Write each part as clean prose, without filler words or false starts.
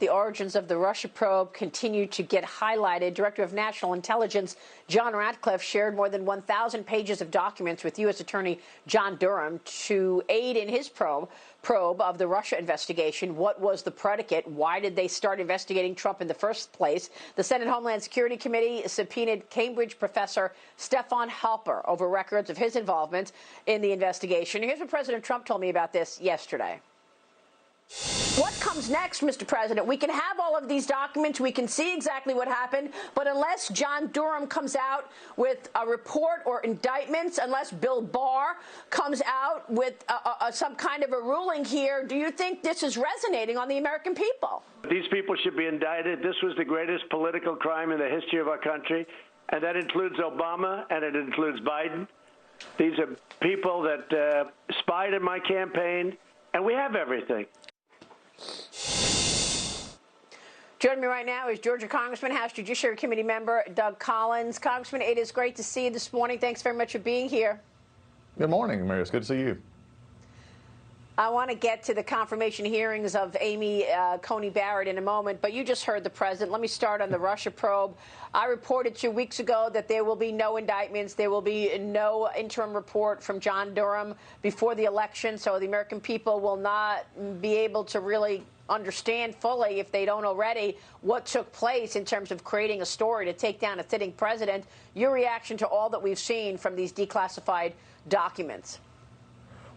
The origins of the Russia probe continue to get highlighted. Director of National Intelligence John Ratcliffe shared more than 1,000 pages of documents with U.S. Attorney John Durham to aid in his probe of the Russia investigation. What was the predicate? Why did they start investigating Trump in the first place? The Senate Homeland Security Committee subpoenaed Cambridge professor Stefan Halper over records of his involvement in the investigation. Here's what President Trump told me about this yesterday. What comes next, Mr. President? We can have all of these documents. We can see exactly what happened. But unless John Durham comes out with a report or indictments, unless Bill Barr comes out with some kind of a ruling here, do you think this is resonating on the American people? These people should be indicted. This was the greatest political crime in the history of our country. And that includes Obama and it includes Biden. These are people that spied in my campaign. And we have everything. Joining me right now is Georgia Congressman, House Judiciary Committee member Doug Collins. Congressman, it is great to see you this morning. Thanks very much for being here. Good morning, Maria. It's good to see you. I want to get to the confirmation hearings of Amy Coney Barrett in a moment, but you just heard the president. Let me start on the Russia probe. I reported 2 weeks ago that there will be no indictments. There will be no interim report from John Durham before the election, so the American people will not be able to really understand fully, if they don't already, what took place in terms of creating a story to take down a sitting president. Your reaction to all that we've seen from these declassified documents?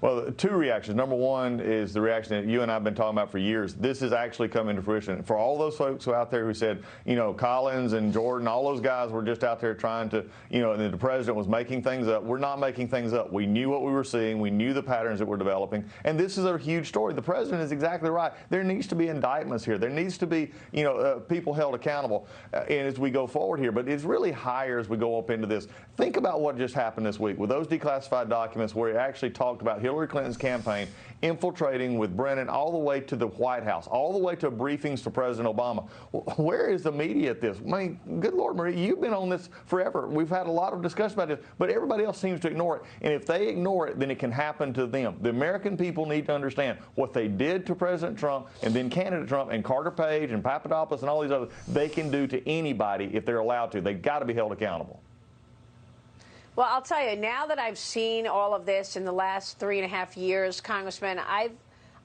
Well, two reactions. Number one is the reaction that you and I have been talking about for years. This is actually coming to fruition. For all those folks out there who said, you know, Collins and Jordan, all those guys were just out there trying to, you know, and the president was making things up. We're not making things up. We knew what we were seeing. We knew the patterns that were developing. And this is a huge story. The president is exactly right. There needs to be indictments here. There needs to be, you know, people held accountable and as we go forward here. But it's really higher as we go up into this. Think about what just happened this week with those declassified documents where he actually talked about Hillary Clinton's campaign infiltrating with Brennan all the way to the White House, all the way to briefings to President Obama. Where is the media at this? I mean, good Lord, Maria, you've been on this forever. We've had a lot of discussion about this, but everybody else seems to ignore it. And if they ignore it, then it can happen to them. The American people need to understand what they did to President Trump and then candidate Trump and Carter Page and Papadopoulos and all these others, they can do to anybody if they're allowed to. They've got to be held accountable. Well, I'll tell you, now that I've seen all of this in the last 3.5 years, Congressman,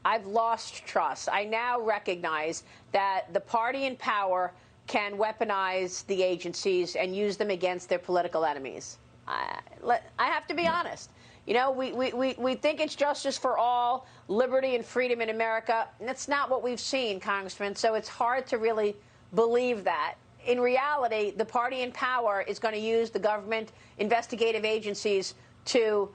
I've lost trust. I now recognize that the party in power can weaponize the agencies and use them against their political enemies. I have to be honest. You know, we think it's justice for all, liberty and freedom in America. And that's not what we've seen, Congressman. So it's hard to really believe that. In reality, the party in power is going to use the government investigative agencies to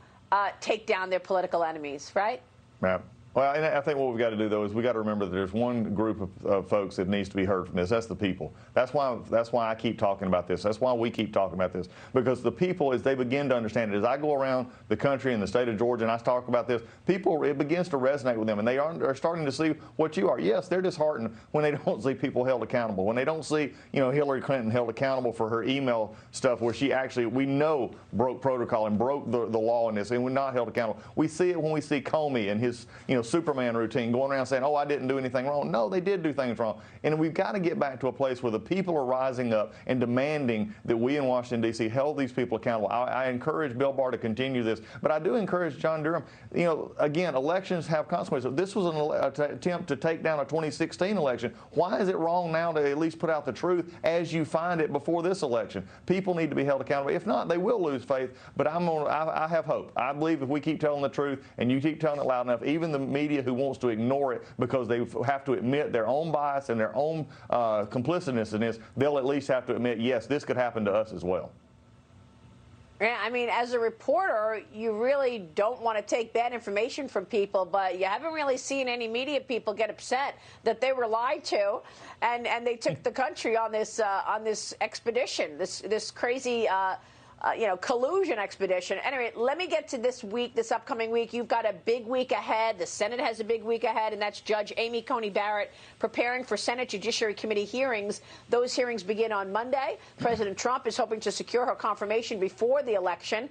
take down their political enemies, right? Right. Well, and I think what we've got to do, though, is we've got to remember that there's one group of folks that needs to be heard from this. That's the people. That's why I keep talking about this. That's why we keep talking about this. Because the people, as they begin to understand it, as I go around the country and the state of Georgia and I talk about this, people, it begins to resonate with them. And they are starting to see what you are. Yes, they're disheartened when they don't see people held accountable. When they don't see, you know, Hillary Clinton held accountable for her email stuff where she actually, we know, broke protocol and broke the law in this and we're not held accountable. We see it when we see Comey and his, you know, Superman routine going around saying, oh, I didn't do anything wrong. No, they did do things wrong. And we've got to get back to a place where the people are rising up and demanding that we in Washington, D.C. hold these people accountable. I encourage Bill Barr to continue this, but I do encourage John Durham. You know, again, elections have consequences. This was an attempt to take down a 2016 election. Why is it wrong now to at least put out the truth as you find it before this election? People need to be held accountable. If not, they will lose faith, but I have hope. I believe if we keep telling the truth and you keep telling it loud enough, even the media who wants to ignore it because they have to admit their own bias and their own complicitness in this, they'll at least have to admit, yes, this could happen to us as well. Yeah, I mean, as a reporter, you really don't want to take bad information from people, but you haven't really seen any media people get upset that they were lied to, and they took the country on this expedition, this crazy you know, collusion expedition. Anyway, let me get to this week, this upcoming week. You've got a big week ahead. The Senate has a big week ahead, and that's Judge Amy Coney Barrett preparing for Senate Judiciary Committee hearings. Those hearings begin on Monday. President Trump is hoping to secure her confirmation before the election.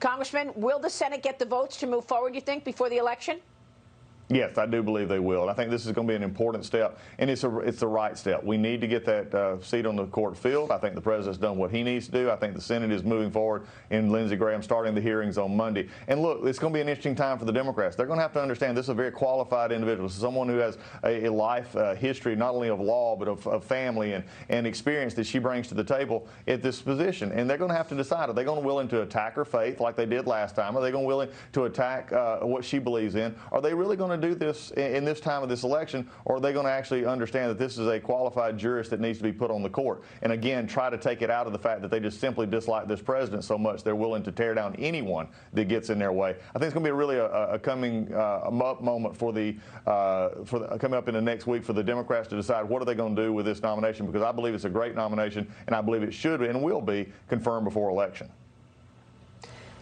Congressman, will the Senate get the votes to move forward, you think, before the election? Yes, I do believe they will. And I think this is going to be an important step, and it's the right step. We need to get that seat on the court filled. I think the president's done what he needs to do. I think the Senate is moving forward in Lindsey Graham starting the hearings on Monday. And look, it's going to be an interesting time for the Democrats. They're going to have to understand this is a very qualified individual. This is someone who has a life history not only of law but of family and experience that she brings to the table at this position. And they're going to have to decide, are they going to willing to attack her faith like they did last time? Are they going to willing to attack what she believes in? Are they really going to do this in this time of this election, or are they going to actually understand that this is a qualified jurist that needs to be put on the court? And again, try to take it out of the fact that they just simply dislike this president so much they're willing to tear down anyone that gets in their way. I think it's going to be really a coming up moment for coming up in the next week for the Democrats to decide what are they going to do with this nomination, because I believe it's a great nomination, and I believe it should and will be confirmed before election.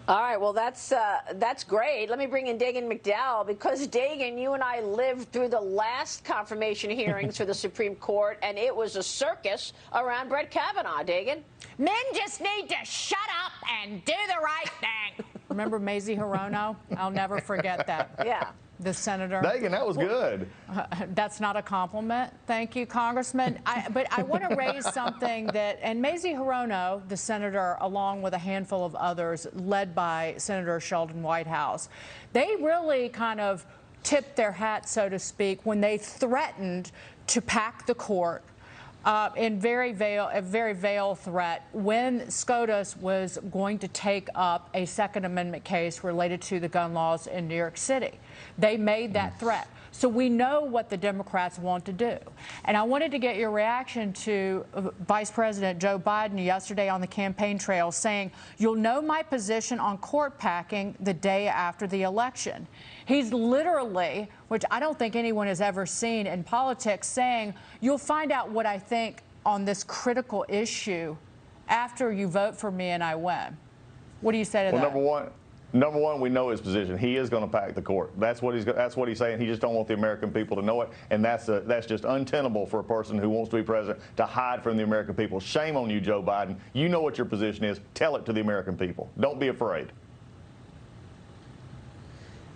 All right, well, that's great. Let me bring in Dagan McDowell, because, Dagan, you and I lived through the last confirmation hearings for the Supreme Court, and it was a circus around Brett Kavanaugh, Dagan. Men just need to shut up and do the right thing. Remember Mazie Hirono? I'll never forget that. Yeah. The senator. Dagan, that was good. That's not a compliment. Thank you, Congressman. But I want to raise something that, and Mazie Hirono, the senator, along with a handful of others, led by Senator Sheldon Whitehouse, they really kind of tipped their hat, so to speak, when they threatened to pack the court in a very veiled threat when SCOTUS was going to take up a Second Amendment case related to the gun laws in New York City. They made that threat. So we know what the Democrats want to do. And I wanted to get your reaction to Vice President Joe Biden yesterday on the campaign trail saying, "You'll know my position on court packing the day after the election." He's literally, which I don't think anyone has ever seen in politics, saying, "You'll find out what I think on this critical issue after you vote for me and I win." What do you say to that? Number one, we know his position. He is going to pack the court. That's what he's saying. He just don't want the American people to know it, and that's just untenable for a person who wants to be president to hide from the American people. Shame on you, Joe Biden. You know what your position is. Tell it to the American people. Don't be afraid.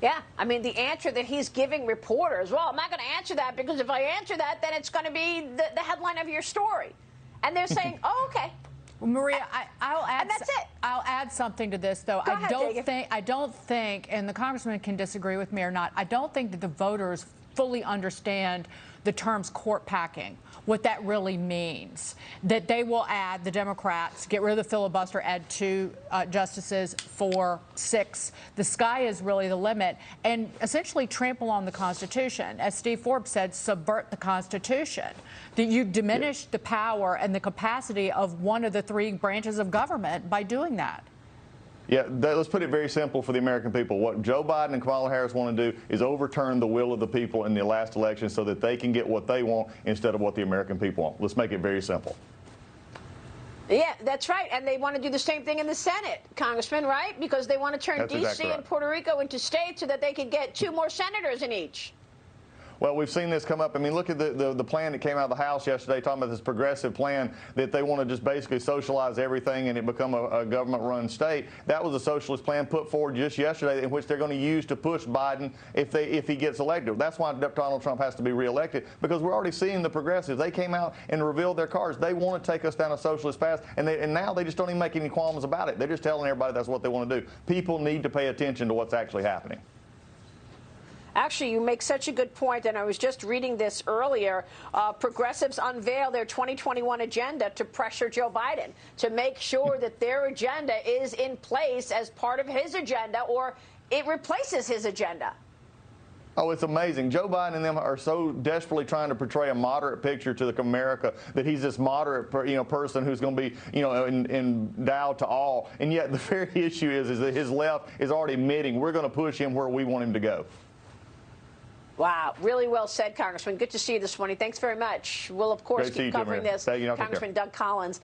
Yeah, I mean, the answer that he's giving reporters, well, I'm not going to answer that because if I answer that, then it's going to be the headline of your story. And they're saying, oh, okay. Well, Maria, I'll add. And that's it. I'll add something to this, though. Go ahead, I don't think, and the congressman can disagree with me or not, I don't think that the voters fully understand the terms court packing, what that really means. That they will add, the Democrats, get rid of the filibuster, add 2 justices, 4, 6. The sky is really the limit, and essentially trample on the Constitution. As Steve Forbes said, subvert the Constitution. That you diminish the power and the capacity of one of the 3 branches of government by doing that. Yeah, let's put it very simple for the American people. What Joe Biden and Kamala Harris want to do is overturn the will of the people in the last election so that they can get what they want instead of what the American people want. Let's make it very simple. Yeah, that's right. And they want to do the same thing in the Senate, Congressman, right? Because they want to turn D.C. exactly right. and Puerto Rico into states so that they can get 2 more senators in each. Well, we've seen this come up. I mean, look at the plan that came out of the House yesterday talking about this progressive plan that they want to just basically socialize everything and it become a government-run state. That was a socialist plan put forward just yesterday in which they're going to use to push Biden if he gets elected. That's why Donald Trump has to be reelected, because we're already seeing the progressives. They came out and revealed their cards. They want to take us down a socialist path, and now they just don't even make any qualms about it. They're just telling everybody that's what they want to do. People need to pay attention to what's actually happening. Actually, you make such a good point, and I was just reading this earlier. Progressives unveil their 2021 agenda to pressure Joe Biden to make sure that their agenda is in place as part of his agenda, or it replaces his agenda. Oh, it's amazing. Joe Biden and them are so desperately trying to portray a moderate picture to America, that he's this moderate, person who's going to be, endowed to all. And yet the very issue is that his left is already admitting we're going to push him where we want him to go. Wow. Really well said, Congressman. Good to see you this morning. Thanks very much. We'll, of course, keep covering this. Congressman Doug Collins.